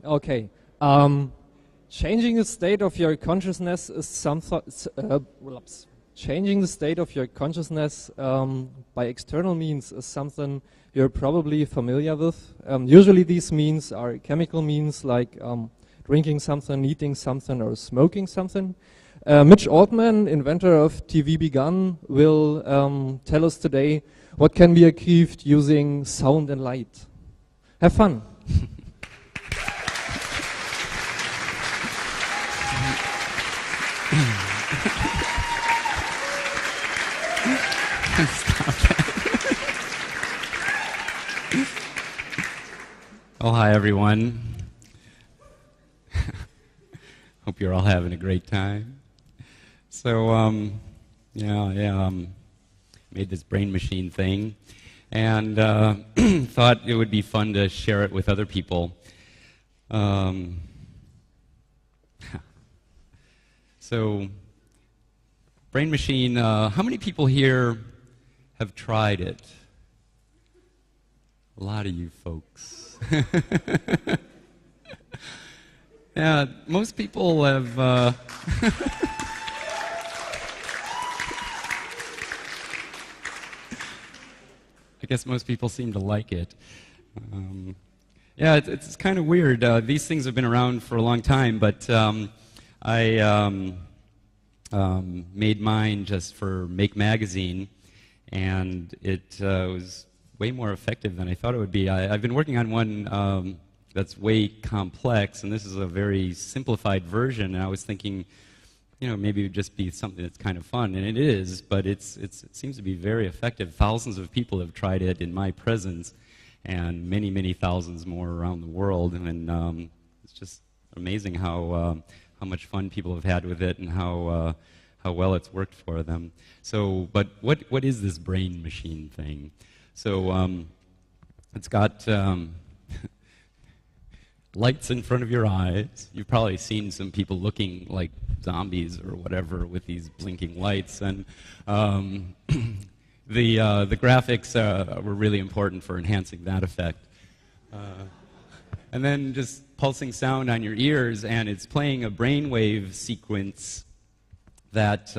Okay. Changing the state of your consciousness is changing the state of your consciousness by external means is something you're probably familiar with. Usually these means are chemical means like drinking something, eating something, or smoking something. Mitch Altman, inventor of TV Begun, will tell us today what can be achieved using sound and light. Have fun. Oh, hi, everyone. Hope you're all having a great time. So, made this brain machine thing, and thought it would be fun to share it with other people. So, brain machine, how many people here have tried it? A lot of you folks. Yeah, most people have... I guess most people seem to like it. Yeah, it's kind of weird. These things have been around for a long time, but I made mine just for Make Magazine, and it was way more effective than I thought it would be. I've been working on one that's way complex, and this is a very simplified version, and I was thinking, you know, maybe it would just be something that's kind of fun, and it is, but it seems to be very effective. Thousands of people have tried it in my presence, and many, many thousands more around the world, and it's just amazing how much fun people have had with it and how well it's worked for them. So, but what is this brain machine thing? So it's got lights in front of your eyes. You've probably seen some people looking like zombies or whatever with these blinking lights, and the graphics were really important for enhancing that effect. And then just pulsing sound on your ears, and it's playing a brainwave sequence that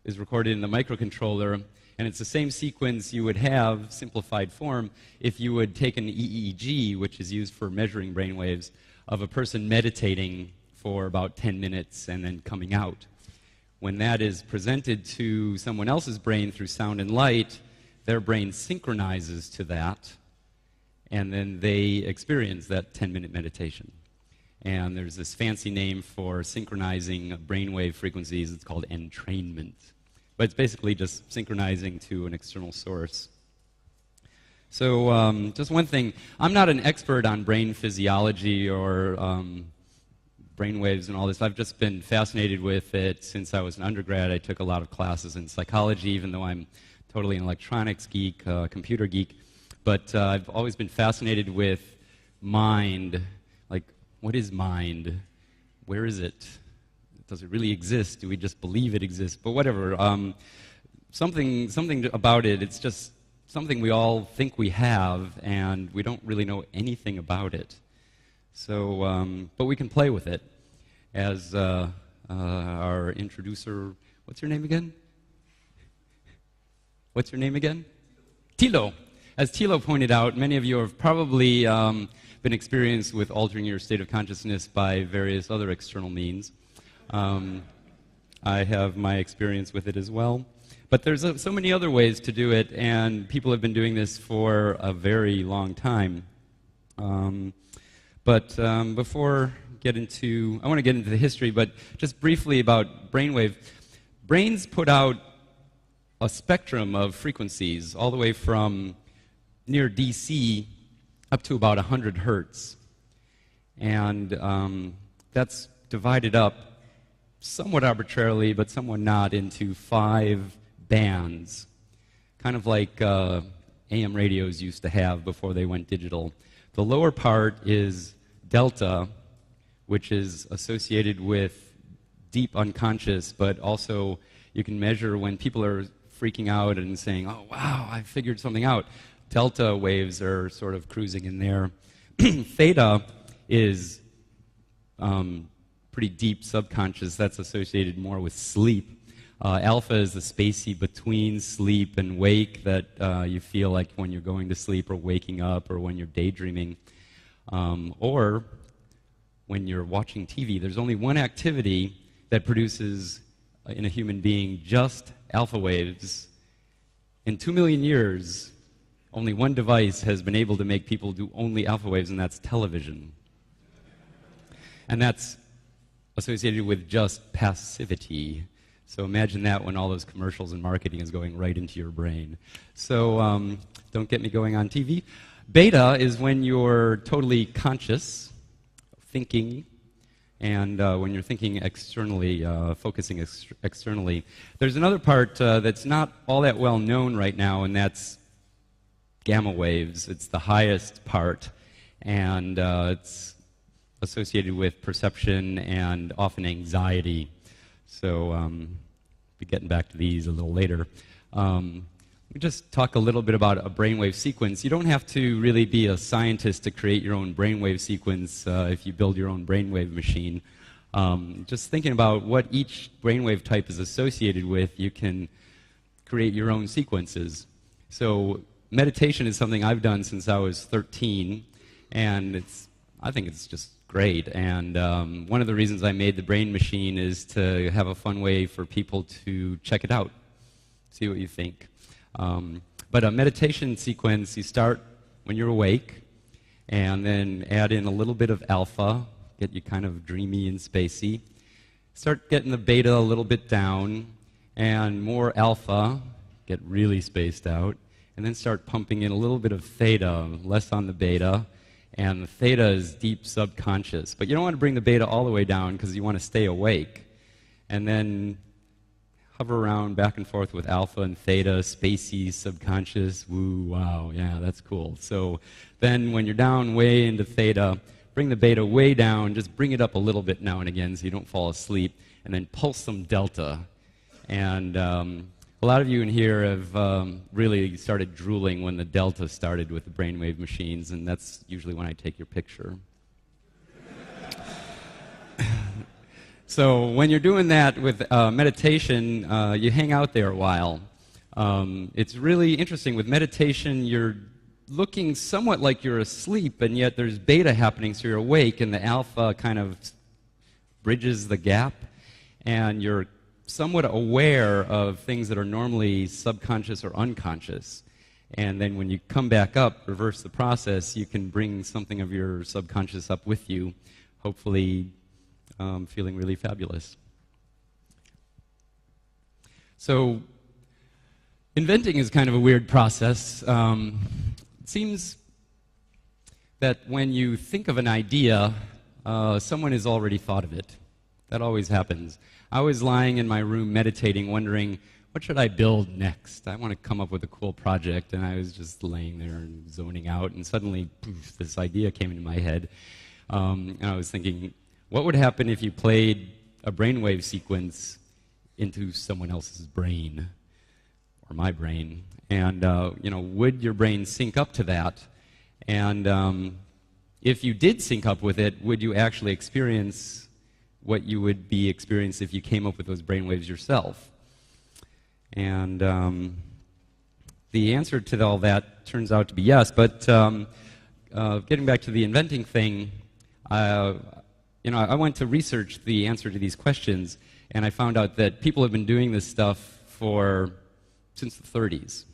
is recorded in the microcontroller, and it's the same sequence you would have, simplified form, if you would take an EEG, which is used for measuring brainwaves, of a person meditating for about 10 minutes and then coming out. When that is presented to someone else's brain through sound and light, their brain synchronizes to that, and then they experience that 10-minute meditation. And there's this fancy name for synchronizing brainwave frequencies. It's called entrainment. But it's basically just synchronizing to an external source. So just one thing, I'm not an expert on brain physiology or brainwaves and all this. I've just been fascinated with it since I was an undergrad. I took a lot of classes in psychology, even though I'm totally an electronics geek, computer geek. But I've always been fascinated with mind. Like, what is mind? Where is it? Does it really exist? Do we just believe it exists? But whatever. Something about it, it's just something we all think we have, and we don't really know anything about it. So, but we can play with it. As our introducer, what's your name again? What's your name again? Thilo. As Thilo pointed out, many of you have probably been experienced with altering your state of consciousness by various other external means. I have my experience with it as well. But there's so many other ways to do it, and people have been doing this for a very long time. But before I want to get into the history, but just briefly about brainwave. Brains put out a spectrum of frequencies all the way from near DC up to about 100 hertz. And that's divided up somewhat arbitrarily, but somewhat not, into 5 bands, kind of like AM radios used to have before they went digital. The lower part is delta, which is associated with deep unconscious, but also you can measure when people are freaking out and saying, oh, wow, I figured something out. Delta waves are sort of cruising in there. Theta is pretty deep subconscious. That's associated more with sleep. Alpha is the spacey between sleep and wake that you feel like when you're going to sleep or waking up or when you're daydreaming. Or when you're watching TV, there's only one activity that produces in a human being just alpha waves. In 2 million years, only one device has been able to make people do only alpha waves, and that's television. And that's associated with just passivity. So imagine that when all those commercials and marketing is going right into your brain. So don't get me going on TV. Beta is when you're totally conscious, thinking, and when you're thinking externally, focusing externally. There's another part that's not all that well known right now, and that's gamma waves. It's the highest part, and it's associated with perception and often anxiety. So we'll be getting back to these a little later. We just talk a little bit about a brainwave sequence. You don't have to really be a scientist to create your own brainwave sequence if you build your own brainwave machine. Just thinking about what each brainwave type is associated with, you can create your own sequences. So meditation is something I've done since I was 13, and I think it's just great. And one of the reasons I made the brain machine is to have a fun way for people to check it out, see what you think. But a meditation sequence, you start when you're awake, and then add in a little bit of alpha, get you kind of dreamy and spacey. Start getting the beta a little bit down, and more alpha, get really spaced out, and then start pumping in a little bit of theta, less on the beta. And the theta is deep subconscious. But you don't want to bring the beta all the way down because you want to stay awake. And then hover around back and forth with alpha and theta, spacey, subconscious, woo, wow, yeah, that's cool. So then when you're down way into theta, bring the beta way down, just bring it up a little bit now and again so you don't fall asleep, and then pulse some delta. And a lot of you in here have really started drooling when the delta started with the brainwave machines, and that's usually when I take your picture. So when you're doing that with meditation, you hang out there a while. It's really interesting. With meditation, you're looking somewhat like you're asleep, and yet there's beta happening, so you're awake, and the alpha kind of bridges the gap, and you're somewhat aware of things that are normally subconscious or unconscious. And then when you come back up, reverse the process, you can bring something of your subconscious up with you, hopefully feeling really fabulous. So inventing is kind of a weird process. It seems that when you think of an idea, someone has already thought of it. That always happens. I was lying in my room meditating, wondering, what should I build next? I want to come up with a cool project, and I was just laying there and zoning out, and suddenly, poof, this idea came into my head. And I was thinking, what would happen if you played a brainwave sequence into someone else's brain, or my brain? And, would your brain sync up to that? And if you did sync up with it, would you actually experience what you would be experiencing if you came up with those brainwaves yourself? And the answer to all that turns out to be yes. But getting back to the inventing thing, I went to research the answer to these questions, and I found out that people have been doing this stuff since the 30s.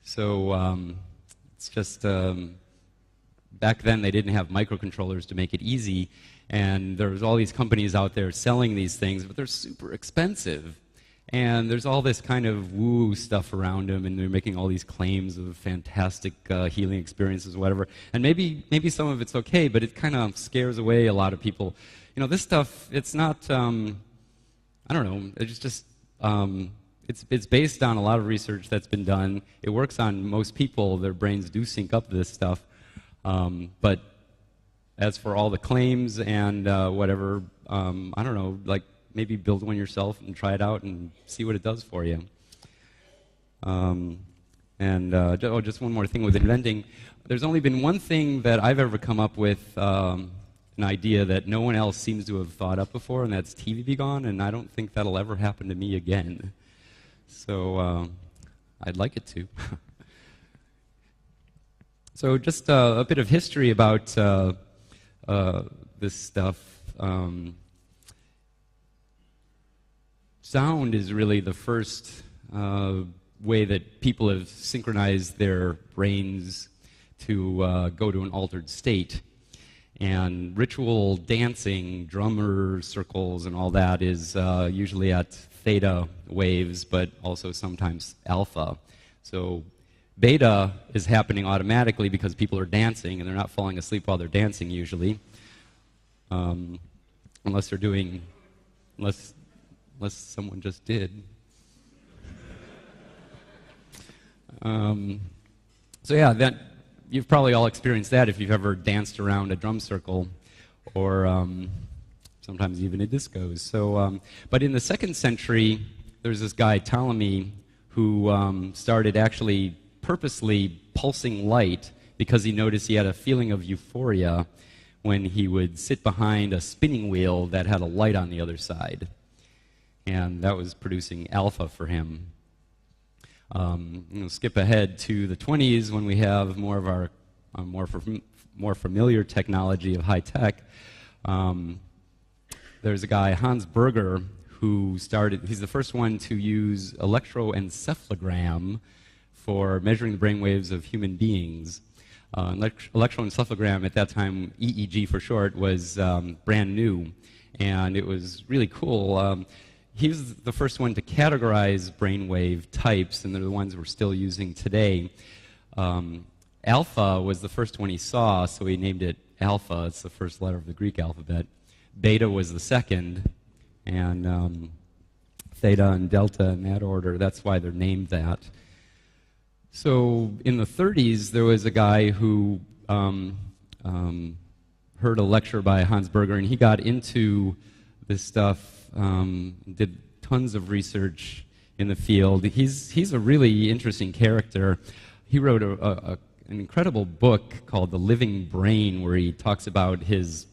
So it's just back then they didn't have microcontrollers to make it easy. And there's all these companies out there selling these things, but they're super expensive. And there's all this kind of woo stuff around them, and they're making all these claims of fantastic healing experiences or whatever. And maybe some of it's okay, but it kind of scares away a lot of people. This stuff, it's not, I don't know, it's just, it's based on a lot of research that's been done. It works on most people. Their brains do sync up to this stuff. But as for all the claims and whatever, I don't know, like maybe build one yourself and try it out and see what it does for you. Just one more thing with inventing. There's only been one thing that I've ever come up with an idea that no one else seems to have thought up before, and that's TV be gone, and I don't think that'll ever happen to me again. So I'd like it to. So just a bit of history about this stuff. Sound is really the first way that people have synchronized their brains to go to an altered state. And ritual dancing, drummer circles and all that is usually at theta waves, but also sometimes alpha. So beta is happening automatically because people are dancing, and they're not falling asleep while they're dancing usually. Unless they're doing, unless someone just did. So yeah, that you've probably all experienced that if you've ever danced around a drum circle, or sometimes even at discos. So, but in the 2nd century, there's this guy Ptolemy who started actually purposely pulsing light because he noticed he had a feeling of euphoria when he would sit behind a spinning wheel that had a light on the other side. And that was producing alpha for him. Skip ahead to the 20s when we have more of our more familiar technology of high tech. There's a guy, Hans Berger, who he's the first one to use electroencephalogram for measuring the brain waves of human beings. Electroencephalogram at that time, EEG for short, was brand new, and it was really cool. He was the first one to categorize brainwave types, and they're the ones we're still using today. Alpha was the first one he saw, so he named it alpha. It's the first letter of the Greek alphabet. Beta was the second, and theta and delta in that order. That's why they're named that. So in the 30s, there was a guy who heard a lecture by Hans Berger, and he got into this stuff. Did tons of research in the field. He's a really interesting character. He wrote an incredible book called The Living Brain, where he talks about his,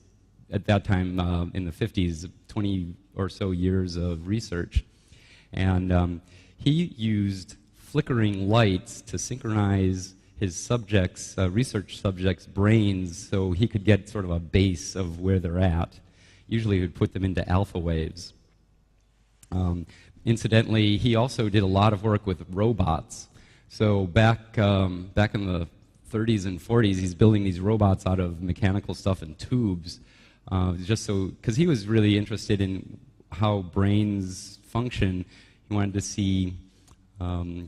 at that time in the 50s, 20 or so years of research. And he used flickering lights to synchronize his subjects, research subjects' brains, so he could get sort of a base of where they're at. Usually he would put them into alpha waves. Incidentally, he also did a lot of work with robots. So back in the 30s and 40s, he's building these robots out of mechanical stuff and tubes, just so, because he was really interested in how brains function. He wanted to see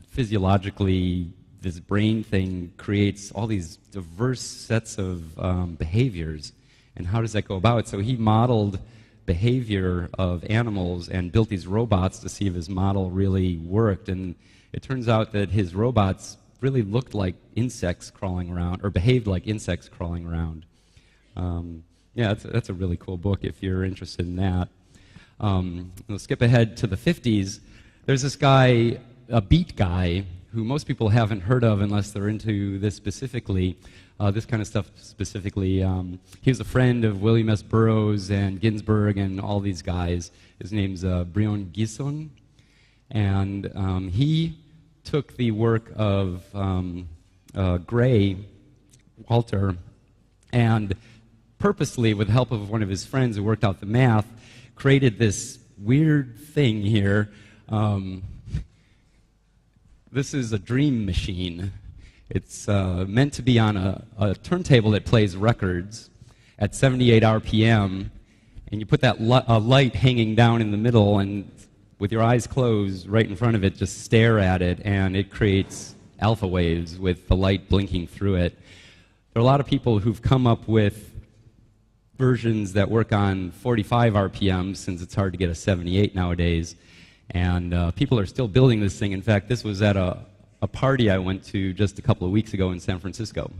physiologically this brain thing creates all these diverse sets of behaviors. And how does that go about? So he modeled behavior of animals and built these robots to see if his model really worked. And it turns out that his robots really looked like insects crawling around, or behaved like insects crawling around. Yeah, that's a really cool book if you're interested in that. We'll skip ahead to the 50s. There's this guy, a beat guy, who most people haven't heard of unless they're into this specifically. This kind of stuff specifically. He was a friend of William S. Burroughs and Ginsberg and all these guys. His name's Brion Gysin. And he took the work of Gray, Walter, and purposely, with the help of one of his friends who worked out the math, created this weird thing here. This is a dream machine. It's meant to be on a turntable that plays records at 78 RPM, and you put that light hanging down in the middle, and with your eyes closed, right in front of it, just stare at it, and it creates alpha waves with the light blinking through it. There are a lot of people who've come up with versions that work on 45 RPM, since it's hard to get a 78 nowadays, and people are still building this thing. In fact, this was at a party I went to just a couple of weeks ago in San Francisco.